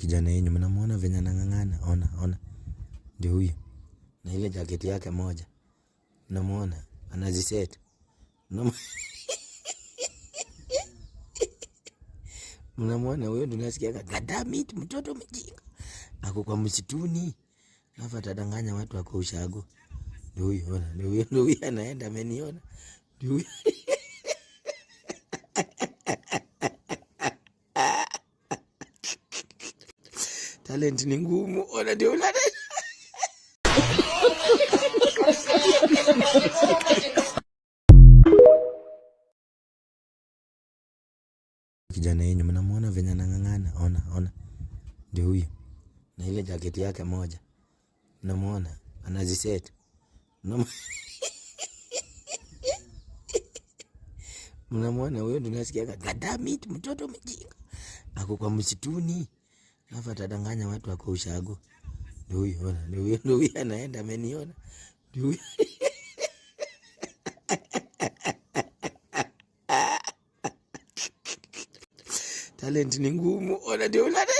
Kijana yenu mnamuona venye anang'ang'ana, ona. Ndio huyo. Na ile jaketi yake moja. Mnamuona anaziset. Mnamuona huyo ndio nasikia gadamit mtoto mjinga. Ako kwa msituni. Alafu atadanganya watu wako ushago. Ndio huyo, ona. Ndio huyo anaenda ameniona. Ndio huyo. Talent ni ngumu. Ona ndio ulale. Kijana yenu mnamuona venye anang'ang'ana, ona. Ndio huyo. Na ile jaketi yake moja. Mnamuona anaziset. Mnamuona huyo ndio nasikia gadamit mtoto mjinga. Ako kwa msituni. Alafu atadanganya watu wako ushago. Ndio huyo, ona. Ndio huyo anaenda ameniona. Ndio huyo. Talent ni ngumu. Ona ndio ulale.